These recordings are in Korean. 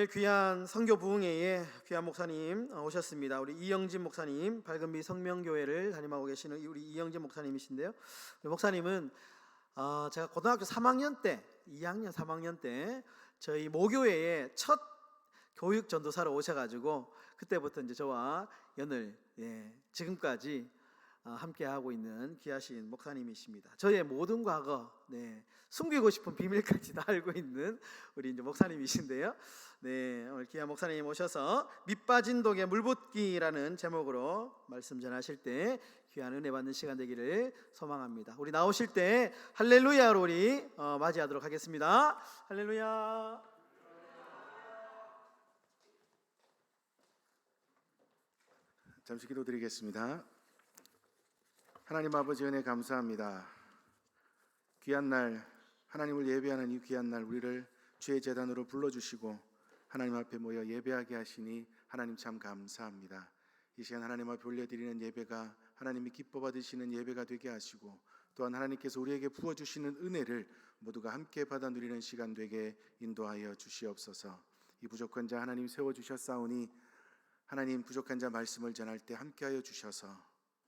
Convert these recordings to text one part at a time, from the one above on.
오늘 귀한 선교 부흥회에 귀한 목사님 오셨습니다. 우리 이영진 목사님, 밝은빛 성명교회를 담임하고 계시는 우리 이영진 목사님이신데요. 우리 목사님은 제가 고등학교 3학년 때, 2학년 3학년 때 저희 모교회에 첫 교육 전도사로 오셔가지고 그때부터 이제 저와 연을 지금까지 함께 하고 있는 귀하신 목사님이십니다. 저의 모든 과거, 숨기고 싶은 비밀까지 다 알고 있는 우리 이제 목사님이신데요. 오늘 귀한 목사님 오셔서 밑빠진 독에 물붓기라는 제목으로 말씀 전하실 때 귀한 은혜 받는 시간 되기를 소망합니다. 우리 나오실 때 할렐루야로 우리 맞이하도록 하겠습니다. 할렐루야. 잠시 기도드리겠습니다. 하나님 아버지 은혜 감사합니다. 귀한 날, 하나님을 예배하는 이 귀한 날 우리를 주의 제단으로 불러주시고 하나님 앞에 모여 예배하게 하시니 하나님 참 감사합니다. 이 시간 하나님 앞에 올려드리는 예배가 하나님이 기뻐 받으시는 예배가 되게 하시고 또한 하나님께서 우리에게 부어주시는 은혜를 모두가 함께 받아 누리는 시간 되게 인도하여 주시옵소서. 이 부족한 자 하나님 세워주셨사오니 하나님 부족한 자 말씀을 전할 때 함께하여 주셔서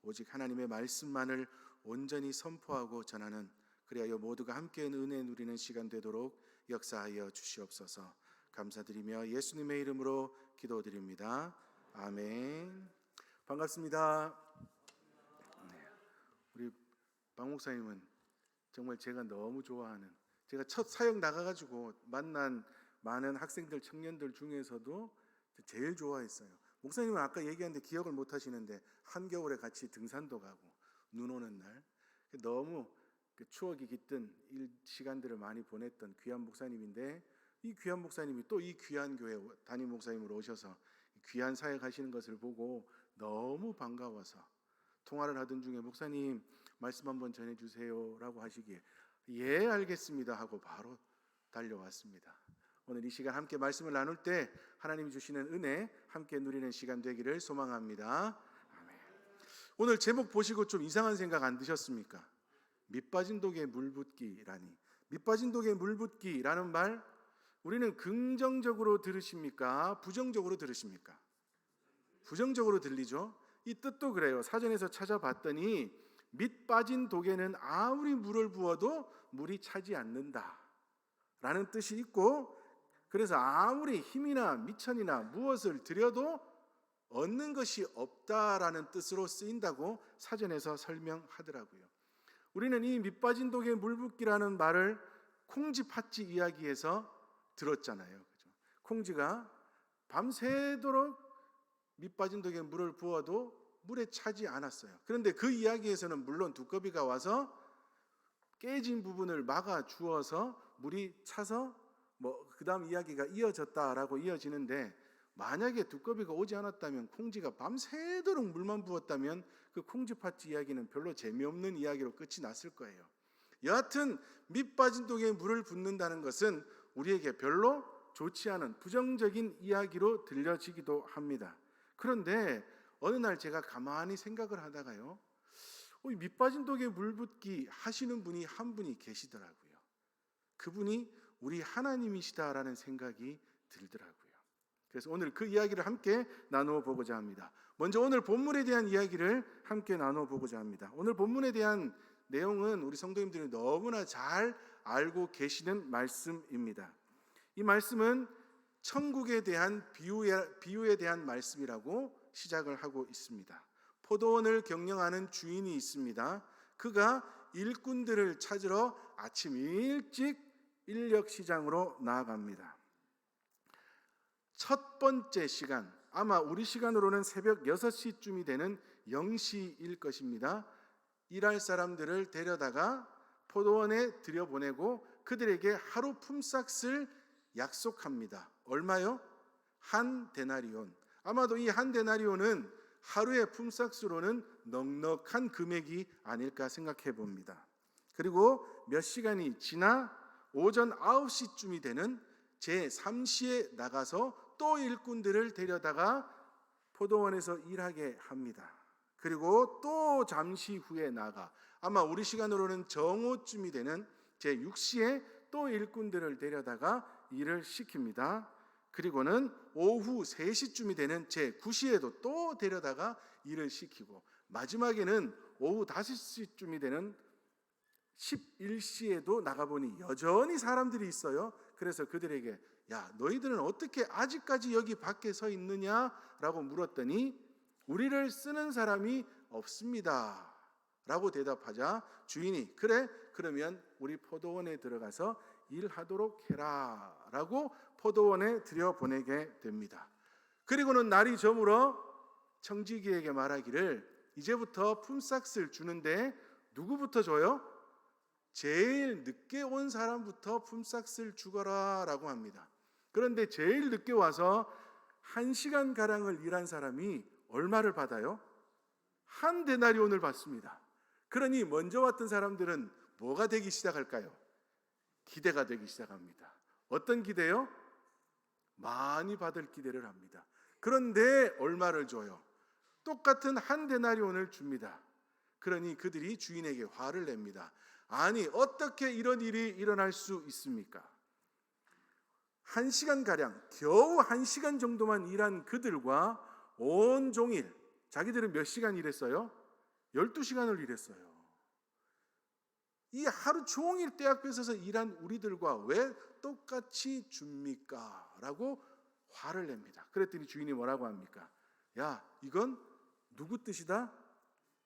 오직 하나님의 말씀만을 온전히 선포하고 전하는, 그리하여 모두가 함께 은혜 누리는 시간 되도록 역사하여 주시옵소서. 감사드리며 예수님의 이름으로 기도드립니다. 아멘. 반갑습니다. 우리 박 목사님은 정말 제가 너무 좋아하는, 제가 첫 사역 나가가지고 만난 많은 학생들, 청년들 중에서도 제일 좋아했어요. 목사님은 아까 얘기했는데 기억을 못 하시는데 한겨울에 같이 등산도 가고 눈 오는 날 너무 추억이 깃든 시간들을 많이 보냈던 귀한 목사님인데, 이 귀한 목사님이 또 이 귀한 교회 담임 목사님으로 오셔서 귀한 사역 하시는 것을 보고 너무 반가워서 통화를 하던 중에 목사님 말씀 한번 전해주세요 라고 하시기에 예 알겠습니다 하고 바로 달려왔습니다. 오늘 이 시간 함께 말씀을 나눌 때 하나님이 주시는 은혜 함께 누리는 시간 되기를 소망합니다. 아멘. 오늘 제목 보시고 좀 이상한 생각 안 드셨습니까? 밑빠진 독에 물붓기라니. 밑빠진 독에 물붓기라는 말 우리는 긍정적으로 들으십니까? 부정적으로 들으십니까? 부정적으로 들리죠? 이 뜻도 그래요. 사전에서 찾아봤더니 밑빠진 독에는 아무리 물을 부어도 물이 차지 않는다 라는 뜻이 있고, 그래서 아무리 힘이나 미천이나 무엇을 들여도 얻는 것이 없다라는 뜻으로 쓰인다고 사전에서 설명하더라고요. 우리는 이 밑빠진 독에 물붓기라는 말을 콩쥐 팥쥐 이야기에서 들었잖아요. 그죠? 콩쥐가 밤새도록 밑빠진 독에 물을 부어도 물에 차지 않았어요. 그런데 그 이야기에서는 물론 두꺼비가 와서 깨진 부분을 막아 주어서 물이 차서 그 다음 이야기가 이어졌다라고 이어지는데, 만약에 두꺼비가 오지 않았다면, 콩쥐가 밤새도록 물만 부었다면 그 콩쥐팥쥐 이야기는 별로 재미없는 이야기로 끝이 났을 거예요. 여하튼 밑빠진 독에 물을 붓는다는 것은 우리에게 별로 좋지 않은 부정적인 이야기로 들려지기도 합니다. 그런데 어느 날 제가 가만히 생각을 하다가요, 밑빠진 독에 물 붓기 하시는 분이 한 분이 계시더라고요. 그분이 우리 하나님이시다라는 생각이 들더라고요. 그래서 오늘 그 이야기를 함께 나누어 보고자 합니다. 먼저 오늘 본문에 대한 이야기를 함께 나누어 보고자 합니다. 오늘 본문에 대한 내용은 우리 성도님들이 너무나 잘 알고 계시는 말씀입니다. 이 말씀은 천국에 대한 비유에 대한 말씀이라고 시작을 하고 있습니다. 포도원을 경영하는 주인이 있습니다. 그가 일꾼들을 찾으러 아침 일찍 인력시장으로 나아갑니다. 첫 번째 시간, 아마 우리 시간으로는 새벽 6시쯤이 되는 0시일 것입니다. 일할 사람들을 데려다가 포도원에 들여보내고 그들에게 하루 품삯을 약속합니다. 얼마요? 한 데나리온. 아마도 이 한 데나리온은 하루의 품삯으로는 넉넉한 금액이 아닐까 생각해 봅니다. 그리고 몇 시간이 지나 오전 9시쯤이 되는 제3시에 나가서 또 일꾼들을 데려다가 포도원에서 일하게 합니다. 그리고 또 잠시 후에 나가 아마 우리 시간으로는 정오쯤이 되는 제6시에 또 일꾼들을 데려다가 일을 시킵니다. 그리고는 오후 3시쯤이 되는 제 9시에도 또 데려다가 일을 시키고, 마지막에는 오후 5시쯤이 되는 11시에도 나가보니 여전히 사람들이 있어요. 그래서 그들에게 야, 너희들은 어떻게 아직까지 여기 밖에 서 있느냐라고 물었더니 우리를 쓰는 사람이 없습니다 라고 대답하자 주인이 그래, 그러면 우리 포도원에 들어가서 일하도록 해라 라고 포도원에 들여보내게 됩니다. 그리고는 날이 저물어 청지기에게 말하기를 이제부터 품삯을 주는데 누구부터 줘요? 제일 늦게 온 사람부터 품삯을 주거라 라고 합니다. 그런데 제일 늦게 와서 1시간가량을 일한 사람이 얼마를 받아요? 1데나리온을 받습니다. 그러니 먼저 왔던 사람들은 뭐가 되기 시작할까요? 기대가 되기 시작합니다. 어떤 기대요? 많이 받을 기대를 합니다. 그런데 얼마를 줘요? 똑같은 1데나리온을 줍니다. 그러니 그들이 주인에게 화를 냅니다. 아니, 어떻게 이런 일이 일어날 수 있습니까? 1시간가량, 겨우 1시간 정도만 일한 그들과 온종일, 자기들은 몇 시간 일했어요? 12시간을 일했어요. 이 하루 종일 떼약 뺏어서 일한 우리들과 왜 똑같이 줍니까? 라고 화를 냅니다. 그랬더니 주인이 뭐라고 합니까? 야, 이건 누구 뜻이다?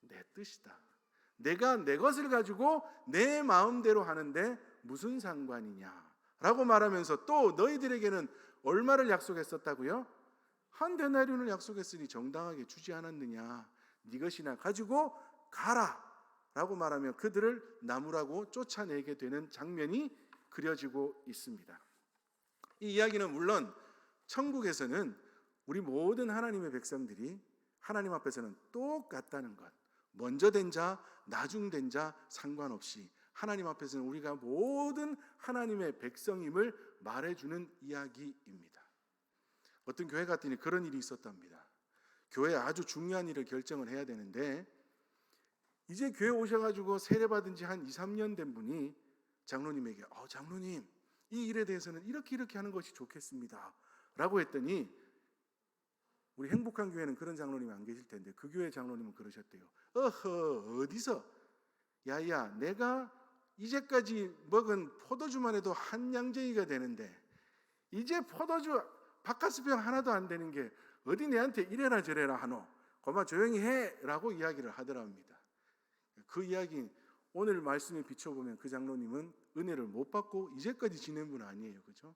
내 뜻이다. 내가 내 것을 가지고 내 마음대로 하는데 무슨 상관이냐 라고 말하면서 또 너희들에게는 얼마를 약속했었다고요? 1데나리온을 약속했으니 정당하게 주지 않았느냐, 네 것이나 가지고 가라 라고 말하며 그들을 나무라고 쫓아내게 되는 장면이 그려지고 있습니다. 이 이야기는 물론 천국에서는 우리 모든 하나님의 백성들이 하나님 앞에서는 똑같다는 것, 먼저 된 자, 나중 된 자 상관없이 하나님 앞에서는 우리가 모든 하나님의 백성임을 말해주는 이야기입니다. 어떤 교회 갔더니 그런 일이 있었답니다. 교회에 아주 중요한 일을 결정을 해야 되는데 이제 교회 오셔가지고 세례받은 지 한 2, 3년 된 분이 장로님에게 장로님, 이 일에 대해서는 이렇게 하는 것이 좋겠습니다 라고 했더니 우리 행복한 교회는 그런 장로님이 안 계실 텐데 그 교회 장로님은 그러셨대요. 어디서? 야야, 내가 이제까지 먹은 포도주만 해도 한 양쟁이가 되는데 이제 포도주 바카스병 하나도 안 되는 게 어디 내한테 이래라 저래라 하노? 고마 조용히 해 라고 이야기를 하더랍니다. 그 이야기 오늘 말씀에 비춰보면 그 장로님은 은혜를 못 받고 이제까지 지낸 분 아니에요. 그렇죠?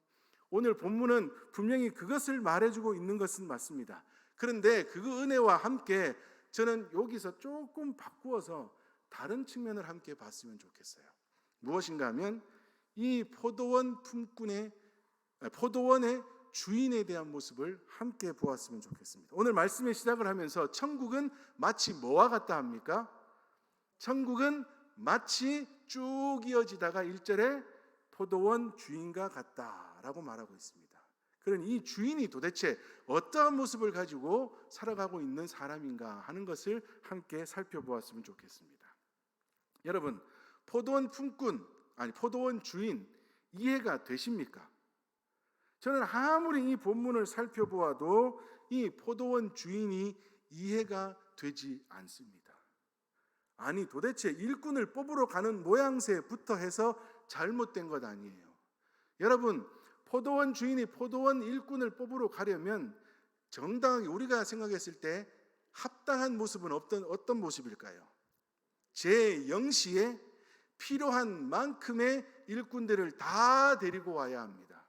오늘 본문은 분명히 그것을 말해주고 있는 것은 맞습니다. 그런데 그 은혜와 함께 저는 여기서 조금 바꾸어서 다른 측면을 함께 봤으면 좋겠어요. 무엇인가 하면 이 포도원의 주인에 대한 모습을 함께 보았으면 좋겠습니다. 오늘 말씀의 시작을 하면서 천국은 마치 뭐와 같다 합니까? 천국은 마치 쭉 이어지다가 1절에 포도원 주인과 같다라고 말하고 있습니다. 그러니 이 주인이 도대체 어떠한 모습을 가지고 살아가고 있는 사람인가 하는 것을 함께 살펴보았으면 좋겠습니다. 여러분, 포도원 주인 이해가 되십니까? 저는 아무리 이 본문을 살펴보아도 이 포도원 주인이 이해가 되지 않습니다. 아니, 도대체 일꾼을 뽑으러 가는 모양새부터 해서 잘못된 것 아니에요. 여러분, 포도원 주인이 포도원 일꾼을 뽑으러 가려면 정당하게 우리가 생각했을 때 합당한 모습은 어떤 모습일까요? 제 0시에 필요한 만큼의 일꾼들을 다 데리고 와야 합니다.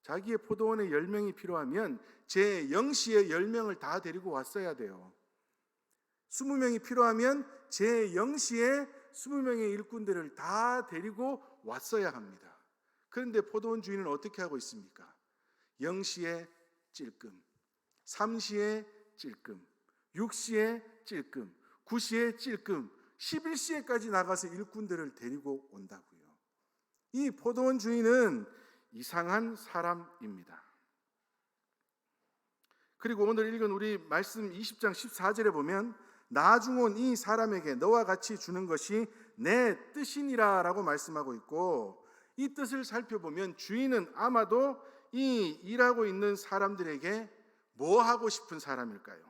자기의 포도원에 10명이 필요하면 제 0시에 10명을 다 데리고 왔어야 돼요. 20명이 필요하면 제 0시에 20명의 일꾼들을 다 데리고 왔어야 합니다. 그런데 포도원 주인은 어떻게 하고 있습니까? 0시에 찔끔, 3시에 찔끔, 6시에 찔끔, 9시에 찔끔, 11시에까지 나가서 일꾼들을 데리고 온다고요. 이 포도원 주인은 이상한 사람입니다. 그리고 오늘 읽은 우리 말씀 20장 14절에 보면 나중 온 이 사람에게 너와 같이 주는 것이 내 뜻이니라 라고 말씀하고 있고, 이 뜻을 살펴보면 주인은 아마도 이 일하고 있는 사람들에게 뭐 하고 싶은 사람일까요?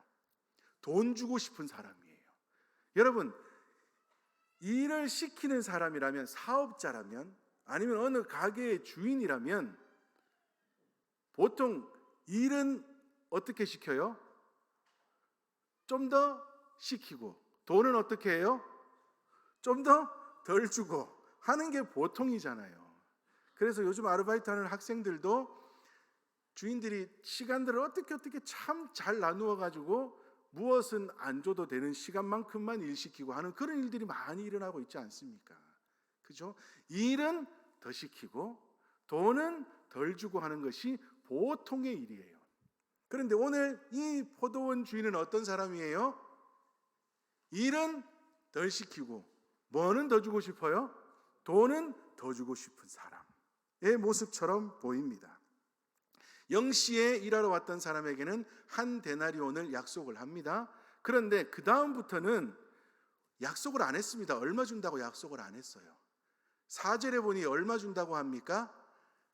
돈 주고 싶은 사람이에요. 여러분, 일을 시키는 사람이라면, 사업자라면, 아니면 어느 가게의 주인이라면 보통 일은 어떻게 시켜요? 좀 더 시키고, 돈은 어떻게 해요? 좀 더 덜 주고 하는 게 보통이잖아요. 그래서 요즘 아르바이트 하는 학생들도 주인들이 시간들을 어떻게 참 잘 나누어 가지고 무엇은 안 줘도 되는 시간만큼만 일 시키고 하는 그런 일들이 많이 일어나고 있지 않습니까? 그죠? 일은 더 시키고 돈은 덜 주고 하는 것이 보통의 일이에요. 그런데 오늘 이 포도원 주인은 어떤 사람이에요? 일은 덜 시키고 뭐는 더 주고 싶어요? 돈은 더 주고 싶은 사람의 모습처럼 보입니다. 0시에 일하러 왔던 사람에게는 한 데나리온을 약속을 합니다. 그런데 그 다음부터는 약속을 안 했습니다. 얼마 준다고 약속을 안 했어요. 4절에 보니 얼마 준다고 합니까?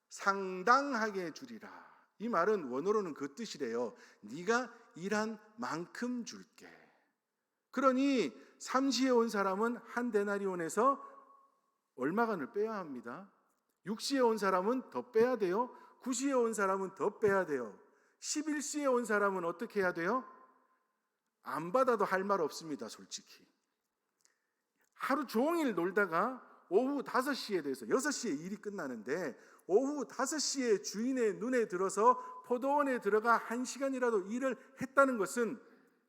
상당하게 주리라. 이 말은 원어로는 그 뜻이래요. 네가 일한 만큼 줄게. 그러니 3시에 온 사람은 한 데나리온에서 얼마간을 빼야 합니다. 6시에 온 사람은 더 빼야 돼요. 9시에 온 사람은 더 빼야 돼요. 11시에 온 사람은 어떻게 해야 돼요? 안 받아도 할 말 없습니다, 솔직히. 하루 종일 놀다가 오후 5시에 돼서 6시에 일이 끝나는데 오후 5시에 주인의 눈에 들어서 포도원에 들어가 1시간이라도 일을 했다는 것은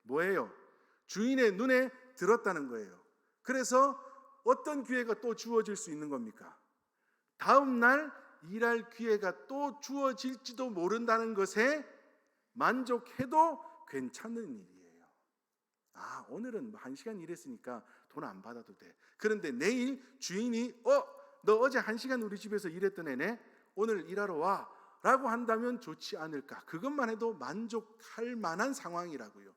뭐예요? 주인의 눈에 들었다는 거예요. 그래서 어떤 기회가 또 주어질 수 있는 겁니까? 다음 날 일할 기회가 또 주어질지도 모른다는 것에 만족해도 괜찮은 일이에요. 오늘은 1시간 일했으니까 돈 안 받아도 돼. 그런데 내일 주인이 너 어제 1시간 우리 집에서 일했던 애네, 오늘 일하러 와 라고 한다면 좋지 않을까? 그것만 해도 만족할 만한 상황이라고요.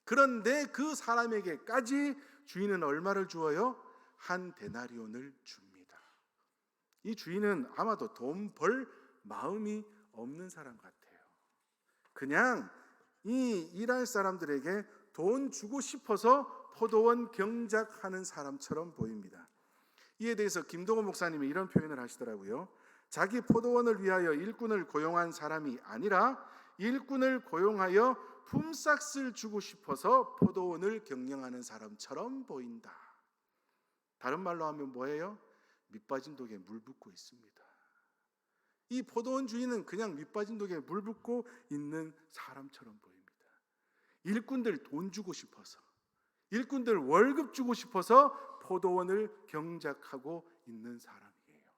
그런데 그 사람에게까지 주인은 얼마를 주어요? 한 데나리온을 줍니다. 이 주인은 아마도 돈 벌 마음이 없는 사람 같아요. 그냥 이 일할 사람들에게 돈 주고 싶어서 포도원 경작하는 사람처럼 보입니다. 이에 대해서 김동호 목사님이 이런 표현을 하시더라고요. 자기 포도원을 위하여 일꾼을 고용한 사람이 아니라 일꾼을 고용하여 품삯을 주고 싶어서 포도원을 경영하는 사람처럼 보인다. 다른 말로 하면 뭐예요? 밑빠진 독에 물 붓고 있습니다. 이 포도원 주인은 그냥 밑빠진 독에 물 붓고 있는 사람처럼 보입니다. 일꾼들 돈 주고 싶어서, 일꾼들 월급 주고 싶어서 포도원을 경작하고 있는 사람이에요.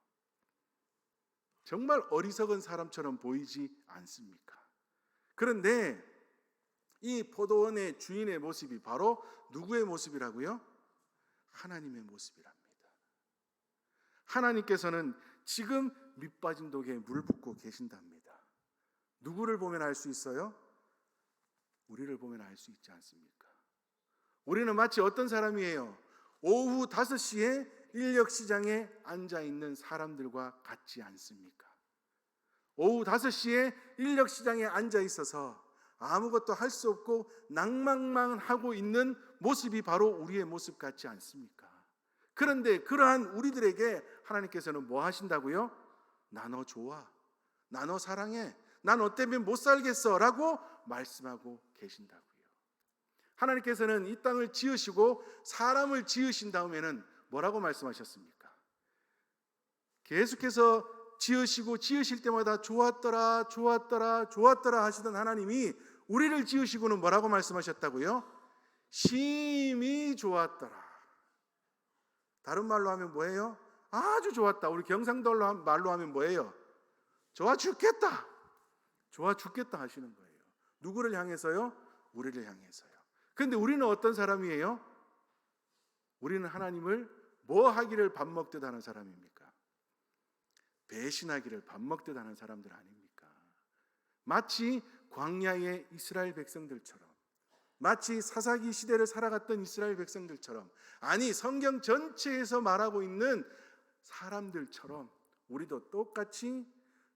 정말 어리석은 사람처럼 보이지 않습니까? 그런데 이 포도원의 주인의 모습이 바로 누구의 모습이라고요? 하나님의 모습이랍니다. 하나님께서는 지금 밑빠진 독에 물 붓고 계신답니다. 누구를 보면 알 수 있어요? 우리를 보면 알 수 있지 않습니까? 우리는 마치 어떤 사람이에요? 오후 5시에 인력시장에 앉아있는 사람들과 같지 않습니까? 오후 5시에 인력시장에 앉아있어서 아무것도 할 수 없고 낭만만 하고 있는 모습이 바로 우리의 모습 같지 않습니까? 그런데 그러한 우리들에게 하나님께서는 뭐 하신다고요? 나 너 좋아, 나 너 사랑해, 나 너 때문에 못 살겠어 라고 말씀하고 계신다고요. 하나님께서는 이 땅을 지으시고 사람을 지으신 다음에는 뭐라고 말씀하셨습니까? 계속해서 지으시고 지으실 때마다 좋았더라 좋았더라 좋았더라 하시던 하나님이 우리를 지으시고는 뭐라고 말씀하셨다고요? 심히 좋았더라. 다른 말로 하면 뭐예요? 아주 좋았다. 우리 경상도 말로 하면 뭐예요? 좋아 죽겠다. 좋아 죽겠다 하시는 거예요. 누구를 향해서요? 우리를 향해서요. 그런데 우리는 어떤 사람이에요? 우리는 하나님을 뭐 하기를 밥 먹듯 하는 사람입니까? 배신하기를 밥 먹듯 하는 사람들 아닙니까? 마치 광야의 이스라엘 백성들처럼, 마치 사사기 시대를 살아갔던 이스라엘 백성들처럼, 아니 성경 전체에서 말하고 있는 사람들처럼 우리도 똑같이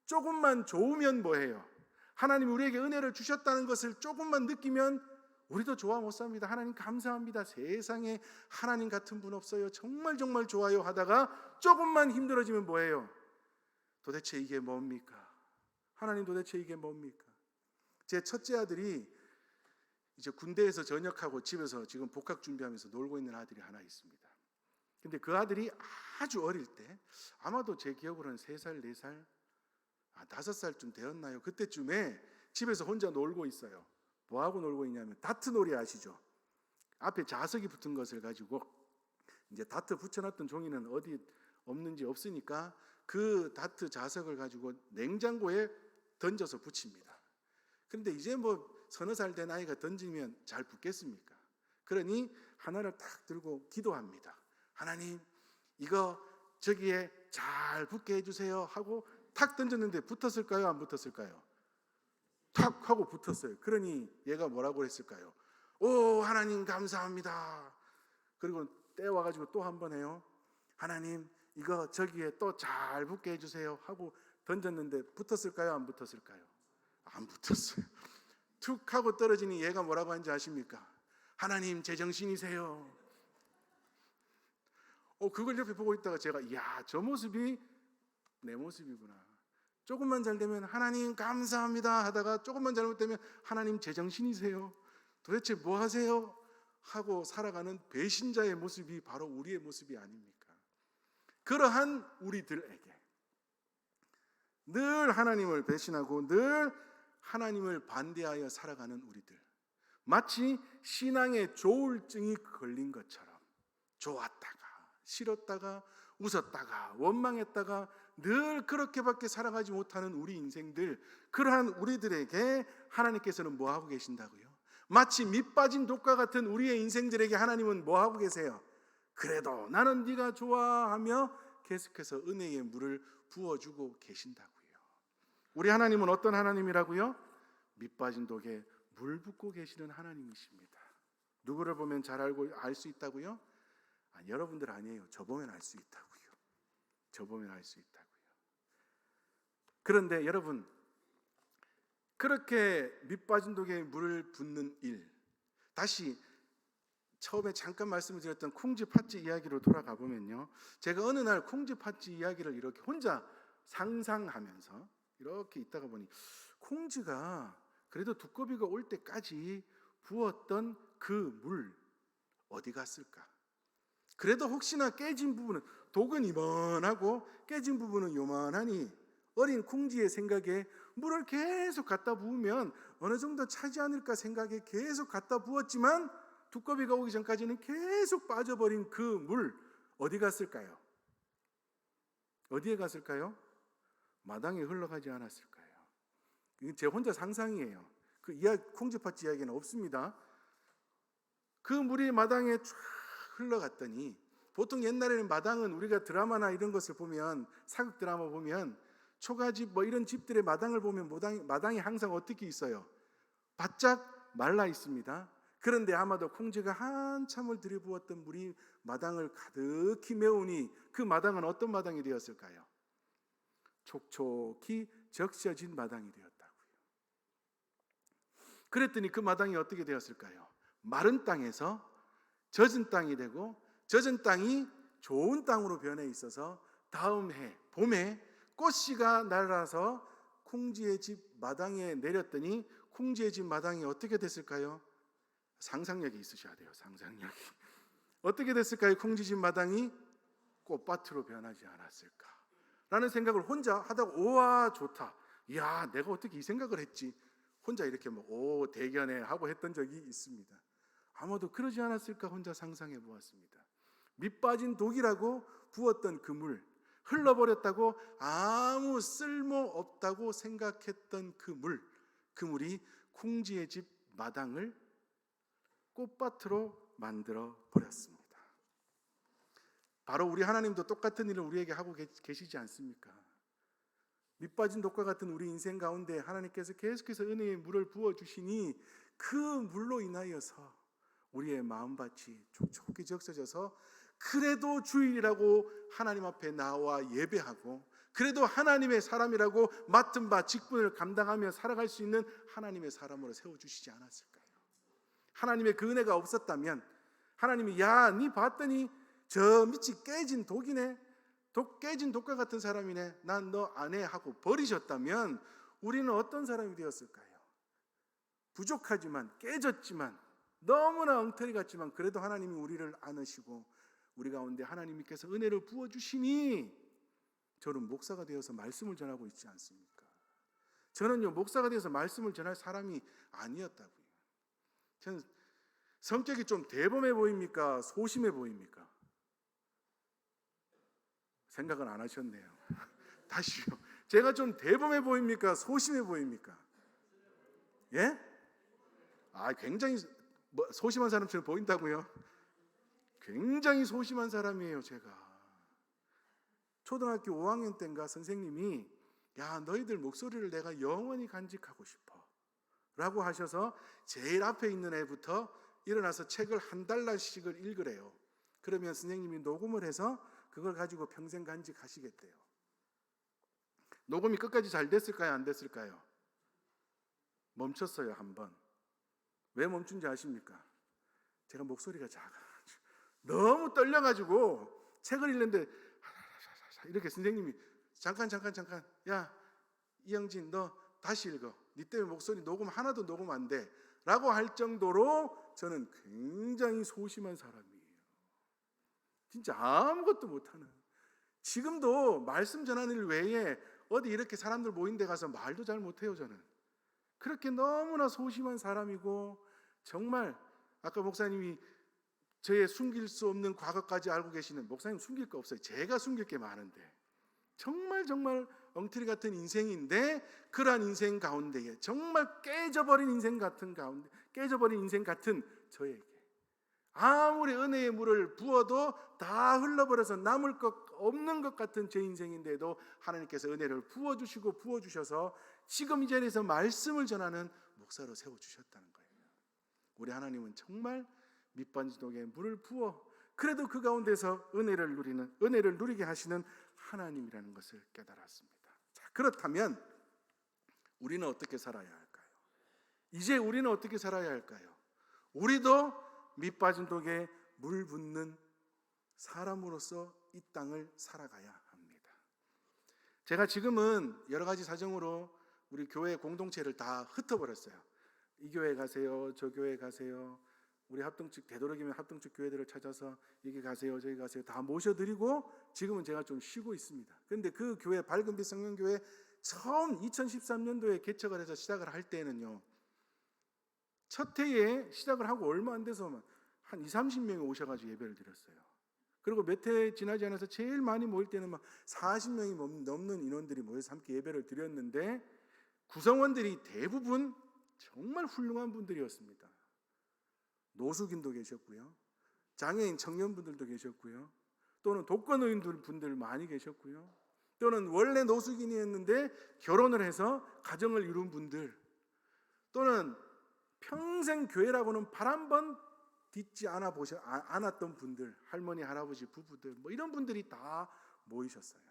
조금만 좋으면 뭐해요? 하나님이 우리에게 은혜를 주셨다는 것을 조금만 느끼면 우리도 좋아 못 삽니다. 하나님 감사합니다. 세상에 하나님 같은 분 없어요. 정말 정말 좋아요 하다가 조금만 힘들어지면 뭐해요? 도대체 이게 뭡니까? 하나님 도대체 이게 뭡니까? 제 첫째 아들이 이제 군대에서 전역하고 집에서 지금 복학 준비하면서 놀고 있는 아들이 하나 있습니다. 근데 그 아들이 아주 어릴 때, 아마도 제 기억으로는 3살, 4살, 5살쯤 되었나요? 그때쯤에 집에서 혼자 놀고 있어요. 뭐하고 놀고 있냐면 다트 놀이 아시죠? 앞에 자석이 붙은 것을 가지고 이제 다트 붙여놨던 종이는 어디 없는지 없으니까 그 다트 자석을 가지고 냉장고에 던져서 붙입니다. 그런데 이제 뭐 서너 살 된 아이가 던지면 잘 붙겠습니까? 그러니 하나를 탁 들고 기도합니다. 하나님, 이거 저기에 잘 붙게 해주세요 하고 탁 던졌는데 붙었을까요? 안 붙었을까요? 탁 하고 붙었어요. 그러니 얘가 뭐라고 했을까요? 오, 하나님 감사합니다. 그리고 떼와가지고 또 한 번 해요. 하나님, 이거 저기에 또 잘 붙게 해주세요 하고 던졌는데 붙었을까요? 안 붙었을까요? 안 붙었어요. 툭 하고 떨어지니 얘가 뭐라고 하는지 아십니까? 하나님 제정신이세요. 그걸 옆에 보고 있다가 제가 이야, 저 모습이 내 모습이구나. 조금만 잘 되면 하나님 감사합니다 하다가 조금만 잘못되면 하나님 제정신이세요. 도대체 뭐 하세요? 하고 살아가는 배신자의 모습이 바로 우리의 모습이 아닙니까? 그러한 우리들에게 늘 하나님을 배신하고 늘 하나님을 반대하여 살아가는 우리들, 마치 신앙의 조울증이 걸린 것처럼 좋았다가 싫었다가 웃었다가 원망했다가 늘 그렇게밖에 살아가지 못하는 우리 인생들, 그러한 우리들에게 하나님께서는 뭐하고 계신다고요? 마치 밑 빠진 독과 같은 우리의 인생들에게 하나님은 뭐하고 계세요? 그래도 나는 네가 좋아하며 계속해서 은혜의 물을 부어주고 계신다고요. 우리 하나님은 어떤 하나님이라고요? 밑 빠진 독에 물 붓고 계시는 하나님이십니다. 누구를 보면 잘 알고 알 수 있다고요? 여러분들 아니에요. 저 보면 알 수 있다고요. 저 보면 알 수 있다고요. 그런데 여러분, 그렇게 밑 빠진 독에 물을 붓는 일, 다시 처음에 잠깐 말씀을 드렸던 콩쥐 팥쥐 이야기로 돌아가 보면요, 제가 어느 날 콩쥐 팥쥐 이야기를 이렇게 혼자 상상하면서 이렇게 있다가 보니 콩쥐가 그래도 두꺼비가 올 때까지 부었던 그 물 어디 갔을까? 그래도 혹시나 깨진 부분은, 독은 이만하고 깨진 부분은 요만하니 어린 콩쥐의 생각에 물을 계속 갖다 부으면 어느 정도 차지 않을까 생각에 계속 갖다 부었지만 두꺼비가 오기 전까지는 계속 빠져버린 그 물 어디 갔을까요? 어디에 갔을까요? 마당에 흘러가지 않았을까요? 이건 제 혼자 상상이에요. 그 콩쥐팥쥐 이야기는 없습니다. 그 물이 마당에 쫙 흘러갔더니, 보통 옛날에는 마당은 우리가 드라마나 이런 것을 보면, 사극 드라마 보면 초가집 뭐 이런 집들의 마당을 보면 마당이 항상 어떻게 있어요? 바짝 말라 있습니다. 그런데 아마도 콩쥐가 한참을 들이부었던 물이 마당을 가득히 메우니 그 마당은 어떤 마당이 되었을까요? 촉촉히 적셔진 마당이 되었다고요. 그랬더니 그 마당이 어떻게 되었을까요? 마른 땅에서 젖은 땅이 되고, 젖은 땅이 좋은 땅으로 변해 있어서 다음 해 봄에 꽃씨가 날아서 콩쥐의 집 마당에 내렸더니 콩쥐의 집 마당이 어떻게 됐을까요? 상상력이 있으셔야 돼요. 상상력이. 어떻게 됐을까요? 콩쥐 집 마당이 꽃밭으로 변하지 않았을까 라는 생각을 혼자 하다가, 오와 좋다, 이야 내가 어떻게 이 생각을 했지, 혼자 이렇게 오 대견해 하고 했던 적이 있습니다. 아마도 그러지 않았을까 혼자 상상해 보았습니다. 밑 빠진 독이라고 부었던 그 물, 흘러버렸다고 아무 쓸모없다고 생각했던 그 물이 콩쥐의 집 마당을 꽃밭으로 만들어 버렸습니다. 바로 우리 하나님도 똑같은 일을 우리에게 하고 계시지 않습니까? 밑 빠진 독과 같은 우리 인생 가운데 하나님께서 계속해서 은혜의 물을 부어주시니 그 물로 인하여서 우리의 마음밭이 촉촉히 적셔져서 그래도 주일이라고 하나님 앞에 나와 예배하고, 그래도 하나님의 사람이라고 맡은 바 직분을 감당하며 살아갈 수 있는 하나님의 사람으로 세워주시지 않았을까요? 하나님의 그 은혜가 없었다면 하나님이 야, 네 봤더니 저 밑이 깨진 독이네, 깨진 독과 같은 사람이네, 난 너 안 해 하고 버리셨다면 우리는 어떤 사람이 되었을까요? 부족하지만, 깨졌지만, 너무나 엉터리 같지만 그래도 하나님이 우리를 안으시고 우리 가운데 하나님께서 은혜를 부어주시니 저는 목사가 되어서 말씀을 전하고 있지 않습니까? 저는요, 목사가 되어서 말씀을 전할 사람이 아니었다고요. 저는 성격이 좀 대범해 보입니까? 소심해 보입니까? 생각은 안 하셨네요. 다시요. 제가 좀 대범해 보입니까? 소심해 보입니까? 예? 굉장히 소심한 사람처럼 보인다고요? 굉장히 소심한 사람이에요, 제가. 초등학교 5학년 때인가 선생님이 야, 너희들 목소리를 내가 영원히 간직하고 싶어 라고 하셔서 제일 앞에 있는 애부터 일어나서 책을 한 달러씩을 읽으래요. 그러면 선생님이 녹음을 해서 그걸 가지고 평생 간직하시겠대요. 녹음이 끝까지 잘 됐을까요? 안 됐을까요? 멈췄어요, 한번. 왜 멈춘지 아십니까? 제가 목소리가 작아가지고 너무 떨려가지고 책을 읽는데 이렇게 선생님이 잠깐 야, 이영진 너 다시 읽어. 네 때문에 목소리 녹음 하나도 녹음 안 돼 라고 할 정도로 저는 굉장히 소심한 사람이에요. 진짜 아무것도 못하는. 지금도 말씀 전하는 일 외에 어디 이렇게 사람들 모인 데 가서 말도 잘 못해요. 저는 그렇게 너무나 소심한 사람이고, 정말 아까 목사님이 저의 숨길 수 없는 과거까지 알고 계시는, 목사님 숨길 거 없어요. 제가 숨길 게 많은데 정말 엉터리 같은 인생인데, 그러한 인생 가운데에 정말 깨져버린 인생 같은 저에게 아무리 은혜의 물을 부어도 다 흘러버려서 남을 것 없는 것 같은 제 인생인데도 하나님께서 은혜를 부어주셔서 지금 이 자리에서 말씀을 전하는 목사로 세워주셨다는 거예요. 우리 하나님은 정말 밑반지독에 물을 부어 그래도 그 가운데서 은혜를 누리게 하시는 하나님이라는 것을 깨달았습니다. 자, 그렇다면 우리는 어떻게 살아야 할까요? 이제 우리는 어떻게 살아야 할까요? 우리도 밑빠진 독에 물 붓는 사람으로서 이 땅을 살아가야 합니다. 제가 지금은 여러 가지 사정으로 우리 교회 공동체를 다 흩어버렸어요. 이 교회 가세요, 저 교회 가세요. 우리 합동측, 되도록이면 합동측 교회들을 찾아서 여기 가세요, 저기 가세요 다 모셔드리고 지금은 제가 좀 쉬고 있습니다. 그런데 그 교회, 밝은빛 성령교회 처음 2013년도에 개척을 해서 시작을 할 때는요, 첫 해에 시작을 하고 얼마 안 돼서 한 20-30명이 오셔가지고 예배를 드렸어요. 그리고 몇 해 지나지 않아서 제일 많이 모일 때는 막 40명이 넘는 인원들이 모여서 함께 예배를 드렸는데, 구성원들이 대부분 정말 훌륭한 분들이었습니다. 노숙인도 계셨고요, 장애인 청년분들도 계셨고요, 또는 독거노인 분들 많이 계셨고요, 또는 원래 노숙인이었는데 결혼을 해서 가정을 이룬 분들, 또는 평생 교회라고는 발 한 번 딛지 않았던 분들, 할머니, 할아버지, 부부들, 이런 분들이 다 모이셨어요.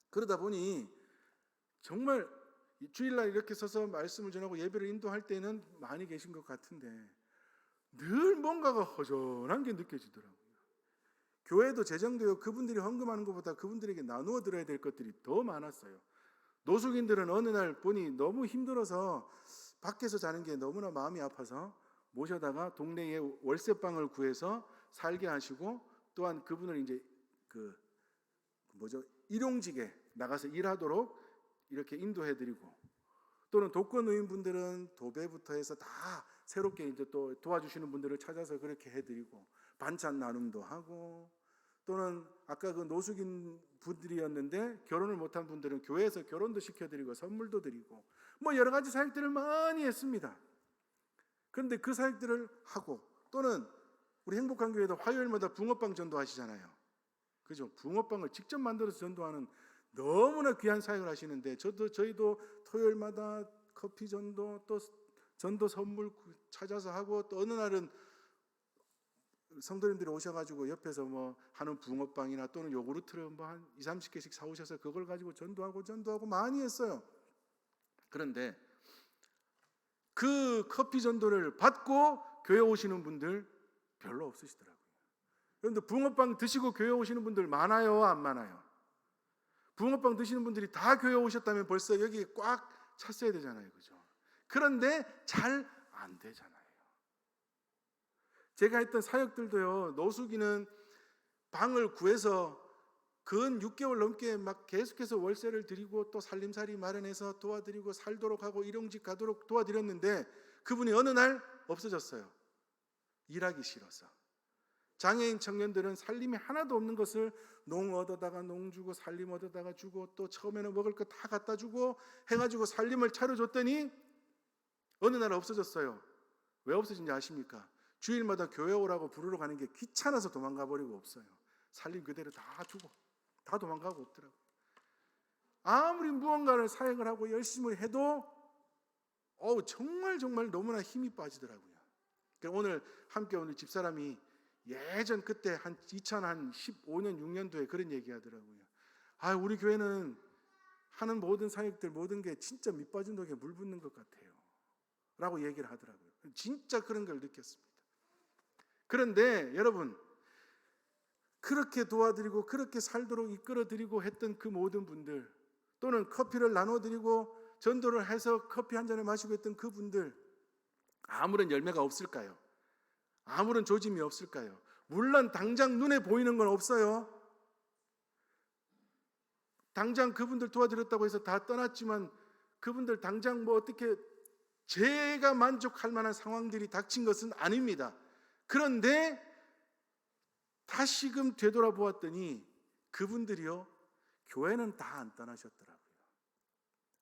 그러다 보니 정말 주일날 이렇게 서서 말씀을 전하고 예배를 인도할 때는 많이 계신 것 같은데 늘 뭔가가 허전한 게 느껴지더라고요. 교회도 재정되어 그분들이 헌금하는 것보다 그분들에게 나누어 드려야 될 것들이 더 많았어요. 노숙인들은 어느 날 보니 너무 힘들어서 밖에서 자는 게 너무나 마음이 아파서 모셔다가 동네에 월세방을 구해서 살게 하시고, 또한 그분을 이제 일용직에 나가서 일하도록 이렇게 인도해드리고, 또는 독거노인분들은 도배부터 해서 다 새롭게 이제 또 도와주시는 분들을 찾아서 그렇게 해드리고, 반찬 나눔도 하고, 또는 아까 그 노숙인 분들이었는데 결혼을 못한 분들은 교회에서 결혼도 시켜드리고 선물도 드리고 여러 가지 사역들을 많이 했습니다. 그런데 그 사역들을 하고, 또는 우리 행복한 교회도 화요일마다 붕어빵 전도하시잖아요. 그죠? 붕어빵을 직접 만들어서 전도하는 너무나 귀한 사역을 하시는데, 저희도 토요일마다 커피 전도, 또 전도 선물 찾아서 하고, 또 어느 날은 성도님들이 오셔가지고 옆에서 뭐 하는 붕어빵이나 또는 요구르트를 뭐 한 2, 30개씩 사오셔서 그걸 가지고 전도하고 많이 했어요. 그런데 그 커피 전도를 받고 교회 오시는 분들 별로 없으시더라고요. 그런데 붕어빵 드시고 교회 오시는 분들 많아요, 안 많아요? 붕어빵 드시는 분들이 다 교회 오셨다면 벌써 여기 꽉 찼어야 되잖아요, 그죠? 그런데 잘 안 되잖아요. 제가 했던 사역들도요, 노숙인은 방을 구해서 근 6개월 넘게 막 계속해서 월세를 드리고 또 살림살이 마련해서 도와드리고 살도록 하고 일용직 가도록 도와드렸는데 그분이 어느 날 없어졌어요. 일하기 싫어서. 장애인 청년들은 살림이 하나도 없는 것을 농 얻어다가 농 주고 살림 얻어다가 주고 또 처음에는 먹을 거 다 갖다 주고 해가지고 살림을 차려줬더니 어느 날 없어졌어요. 왜 없어진지 아십니까? 주일마다 교회 오라고 부르러 가는 게 귀찮아서 도망가 버리고 없어요. 살림 그대로 다 주고 다 도망가고 없더라고요. 아무리 무언가를 사역을 하고 열심히 해도 정말 너무나 힘이 빠지더라고요. 오늘 함께 오늘 집사람이 예전 그때 한 2015년 6년도에 그런 얘기 하더라고요. 우리 교회는 하는 모든 사역들 모든 게 진짜 밑빠진 독에 물 붓는 것 같아요 라고 얘기를 하더라고요. 진짜 그런 걸 느꼈습니다. 그런데 여러분, 그렇게 도와드리고 그렇게 살도록 이끌어드리고 했던 그 모든 분들, 또는 커피를 나눠드리고 전도를 해서 커피 한 잔을 마시고 했던 그 분들, 아무런 열매가 없을까요? 아무런 조짐이 없을까요? 물론 당장 눈에 보이는 건 없어요. 당장 그분들 도와드렸다고 해서 다 떠났지만 그분들 당장 뭐 어떻게 제가 만족할 만한 상황들이 닥친 것은 아닙니다. 그런데 다시금 되돌아보았더니 그분들이요, 교회는 다 안 떠나셨더라고요.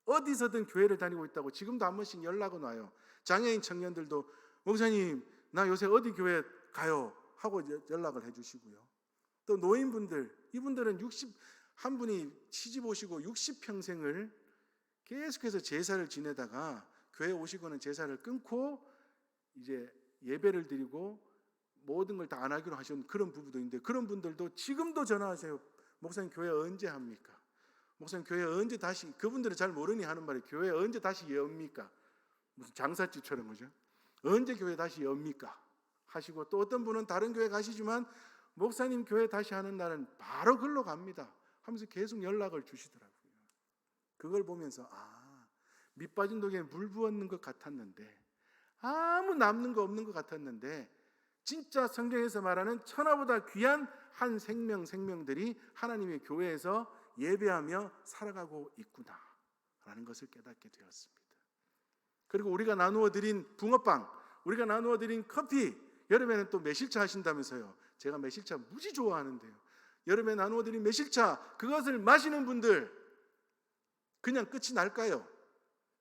어디서든 교회를 다니고 있다고 지금도 한 번씩 연락은 와요. 장애인 청년들도 목사님 나 요새 어디 교회 가요 하고 연락을 해주시고요. 또 노인분들, 이분들은 한 분이 시집 오시고 60평생을 계속해서 제사를 지내다가 교회 오시고는 제사를 끊고 이제 예배를 드리고 모든 걸 다 안 하기로 하신 그런 부부도 있는데, 그런 분들도 지금도 전화하세요. 목사님 교회 언제 합니까? 목사님 교회 언제 다시, 그분들은 잘 모르니 하는 말이 교회 언제 다시 엽니까? 무슨 장사집처럼 그죠? 언제 교회 다시 엽니까? 하시고, 또 어떤 분은 다른 교회 가시지만 목사님 교회 다시 하는 날은 바로 글로 갑니다 하면서 계속 연락을 주시더라고요. 그걸 보면서 밑빠진 독에 물 부었는 것 같았는데, 아무 남는 거 없는 것 같았는데 진짜 성경에서 말하는 천하보다 귀한 한 생명들이 하나님의 교회에서 예배하며 살아가고 있구나 라는 것을 깨닫게 되었습니다. 그리고 우리가 나누어 드린 붕어빵, 우리가 나누어 드린 커피, 여름에는 또 매실차 하신다면서요. 제가 매실차 무지 좋아하는데요. 여름에 나누어 드린 매실차, 그것을 마시는 분들 그냥 끝이 날까요?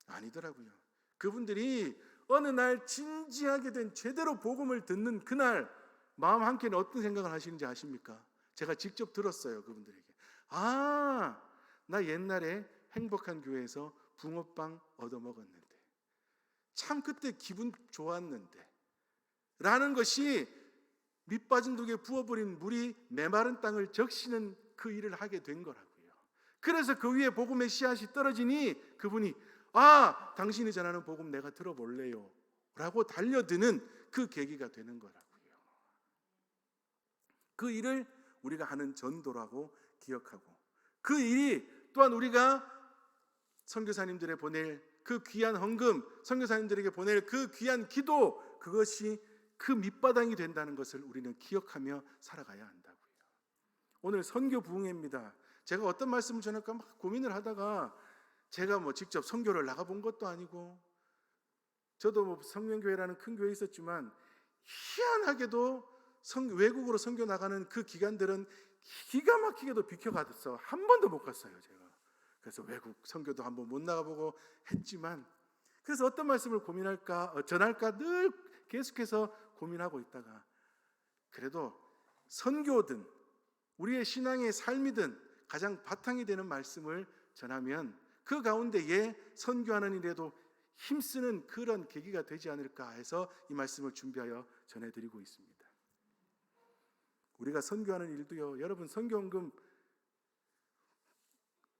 아니더라고요. 그분들이 어느 날 진지하게 된 제대로 복음을 듣는 그날 마음 한켠에 어떤 생각을 하시는지 아십니까? 제가 직접 들었어요. 그분들에게. 나 옛날에 행복한 교회에서 붕어빵 얻어먹었는데 참 그때 기분 좋았는데 라는 것이 밑빠진 독에 부어버린 물이 메마른 땅을 적시는 그 일을 하게 된 거라고요. 그래서 그 위에 복음의 씨앗이 떨어지니 그분이 당신이 전하는 복음 내가 들어볼래요 라고 달려드는 그 계기가 되는 거라고요. 그 일을 우리가 하는 전도라고 기억하고, 그 일이 또한 우리가 선교사님들에 보낼 그 귀한 헌금, 선교사님들에게 보낼 그 귀한 기도, 그것이 그 밑바닥이 된다는 것을 우리는 기억하며 살아가야 한다고요. 오늘 선교 부흥회입니다. 제가 어떤 말씀을 전할까 막 고민을 하다가, 제가 뭐 직접 선교를 나가본 것도 아니고, 저도 뭐 성명교회라는 큰 교회에 있었지만 희한하게도 외국으로 선교 나가는 그 기간들은 기가 막히게도 비켜가서 한 번도 못 갔어요. 제가 그래서 외국 선교도 한번 못 나가보고 했지만, 그래서 어떤 말씀을 전할까 늘 계속해서 고민하고 있다가, 그래도 선교든 우리의 신앙의 삶이든 가장 바탕이 되는 말씀을 전하면 그 가운데에 선교하는 일에도 힘쓰는 그런 계기가 되지 않을까 해서 이 말씀을 준비하여 전해드리고 있습니다. 우리가 선교하는 일도요, 여러분 선교헌금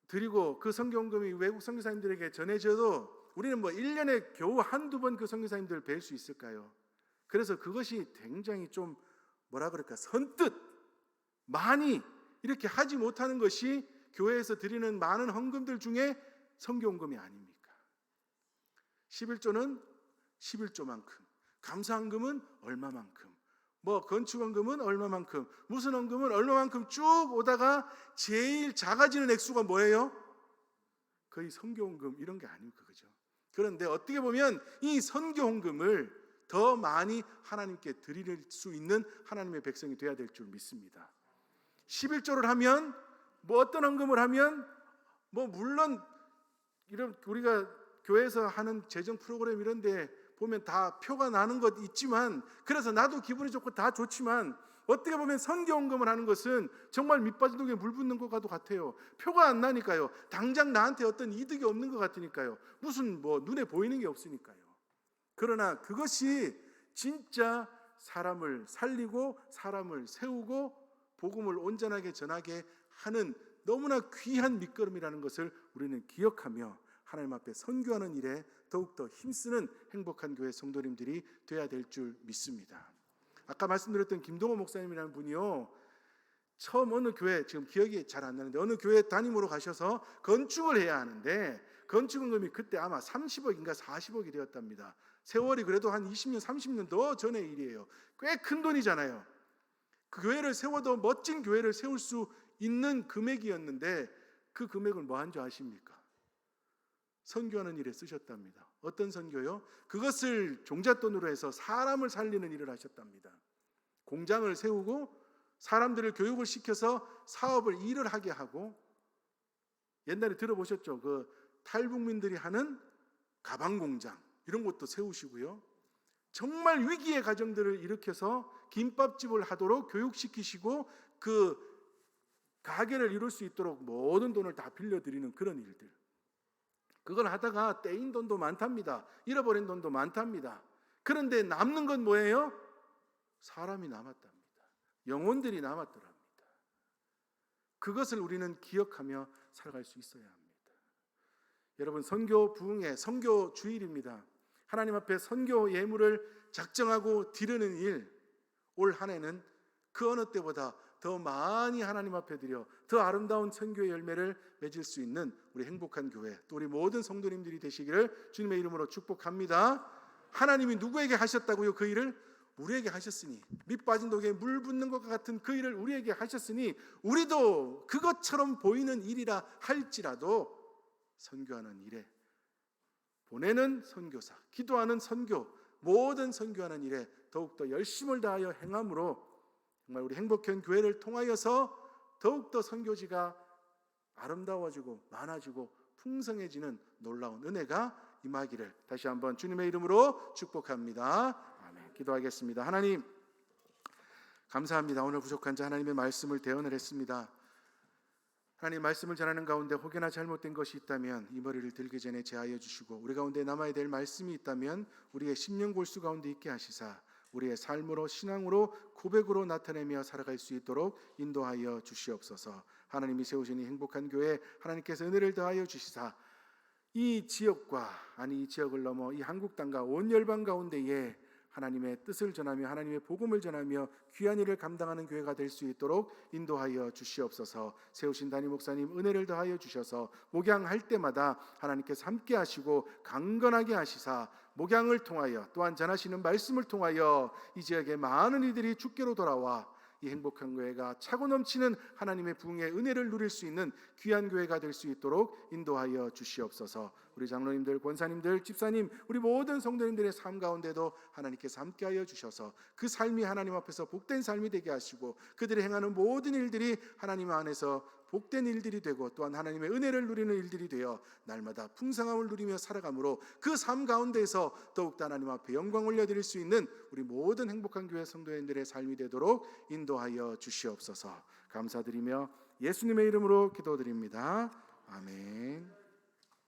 드리고 그 선교헌금이 외국 선교사님들에게 전해져도 우리는 뭐 1년에 겨우 한두 번 그 선교사님들을 뵐 수 있을까요? 그래서 그것이 굉장히 좀 뭐라 그럴까, 선뜻 많이 이렇게 하지 못하는 것이 교회에서 드리는 많은 헌금들 중에 선교헌금이 아닙니까? 11조는 11조만큼, 감사헌금은 얼마만큼, 뭐 건축헌금은 얼마만큼, 무슨 헌금은 얼마만큼 쭉 오다가 제일 작아지는 액수가 뭐예요? 거의 선교헌금 이런 게 아닙니까? 그죠? 그런데 어떻게 보면 이 선교헌금을 더 많이 하나님께 드릴 수 있는 하나님의 백성이 되어야 될 줄 믿습니다. 11조를 하면 뭐 어떤 헌금을 하면 뭐 물론 이런 우리가 교회에서 하는 재정 프로그램 이런 데 보면 다 표가 나는 것 있지만, 그래서 나도 기분이 좋고 다 좋지만 어떻게 보면 선교헌금을 하는 것은 정말 밑빠진 독에 물 붓는 것과도 같아요. 표가 안 나니까요. 당장 나한테 어떤 이득이 없는 것 같으니까요. 무슨 뭐 눈에 보이는 게 없으니까요. 그러나 그것이 진짜 사람을 살리고 사람을 세우고 복음을 온전하게 전하게 하는 너무나 귀한 밑거름이라는 것을 우리는 기억하며 하나님 앞에 선교하는 일에 더욱더 힘쓰는 행복한 교회 성도님들이 되어야 될 줄 믿습니다. 아까 말씀드렸던 김동호 목사님이라는 분이요, 처음 어느 교회, 지금 기억이 잘 안 나는데 어느 교회 담임으로 가셔서 건축을 해야 하는데 건축원금이 그때 아마 30억인가 40억이 되었답니다. 세월이 그래도 한 20년 30년 더 전의 일이에요. 꽤 큰 돈이잖아요. 그 교회를 세워도 멋진 교회를 세울 수 있는 금액이었는데 그 금액을 뭐 한 줄 아십니까? 선교하는 일에 쓰셨답니다. 어떤 선교요? 그것을 종잣돈으로 해서 사람을 살리는 일을 하셨답니다. 공장을 세우고 사람들을 교육을 시켜서 사업을 일을 하게 하고, 옛날에 들어보셨죠? 그 탈북민들이 하는 가방 공장 이런 것도 세우시고요. 정말 위기의 가정들을 일으켜서 김밥집을 하도록 교육시키시고 그 가게를 이룰 수 있도록 모든 돈을 다 빌려드리는 그런 일들. 그걸 하다가 떼인 돈도 많답니다. 잃어버린 돈도 많답니다. 그런데 남는 건 뭐예요? 사람이 남았답니다. 영혼들이 남았더랍니다. 그것을 우리는 기억하며 살아갈 수 있어야 합니다. 여러분, 선교 부흥회, 선교 주일입니다. 하나님 앞에 선교 예물을 작정하고 드리는 일, 올 한 해는 그 어느 때보다 더 많이 하나님 앞에 드려 더 아름다운 선교의 열매를 맺을 수 있는 우리 행복한 교회, 또 우리 모든 성도님들이 되시기를 주님의 이름으로 축복합니다. 하나님이 누구에게 하셨다고요? 그 일을 우리에게 하셨으니, 밑 빠진 독에 물 붓는 것과 같은 그 일을 우리에게 하셨으니 우리도 그것처럼 보이는 일이라 할지라도 선교하는 일에, 보내는 선교사, 기도하는 선교, 모든 선교하는 일에 더욱더 열심을 다하여 행함으로 정말 우리 행복한 교회를 통하여서 더욱더 선교지가 아름다워지고 많아지고 풍성해지는 놀라운 은혜가 임하기를 다시 한번 주님의 이름으로 축복합니다. 아멘. 기도하겠습니다. 하나님, 감사합니다. 오늘 부족한 자 하나님의 말씀을 대언을 했습니다. 하나님, 말씀을 전하는 가운데 혹여나 잘못된 것이 있다면 이 머리를 들기 전에 제하여 주시고, 우리 가운데 남아야 될 말씀이 있다면 우리의 심령 골수 가운데 있게 하시사 우리의 삶으로, 신앙으로, 고백으로 나타내며 살아갈 수 있도록 인도하여 주시옵소서. 하나님이 세우신 이 행복한 교회, 하나님께서 은혜를 더하여 주시사 이 지역과, 아니 이 지역을 넘어 이 한국 땅과 온 열방 가운데에 하나님의 뜻을 전하며 하나님의 복음을 전하며 귀한 일을 감당하는 교회가 될 수 있도록 인도하여 주시옵소서. 세우신 담임 목사님 은혜를 더하여 주셔서 목양할 때마다 하나님께서 함께 하시고 강건하게 하시사 목양을 통하여 또한 전하시는 말씀을 통하여 이 지역의 많은 이들이 주께로 돌아와 이 행복한 교회가 차고 넘치는 하나님의 부흥의 은혜를 누릴 수 있는 귀한 교회가 될 수 있도록 인도하여 주시옵소서. 우리 장로님들, 권사님들, 집사님, 우리 모든 성도님들의 삶 가운데도 하나님께서 함께하여 주셔서 그 삶이 하나님 앞에서 복된 삶이 되게 하시고 그들이 행하는 모든 일들이 하나님 안에서 복된 일들이 되고 또한 하나님의 은혜를 누리는 일들이 되어 날마다 풍성함을 누리며 살아가므로 그 삶 가운데에서 더욱더 하나님 앞에 영광 올려드릴 수 있는 우리 모든 행복한 교회 성도님들의 삶이 되도록 인도하여 주시옵소서. 감사드리며 예수님의 이름으로 기도드립니다. 아멘.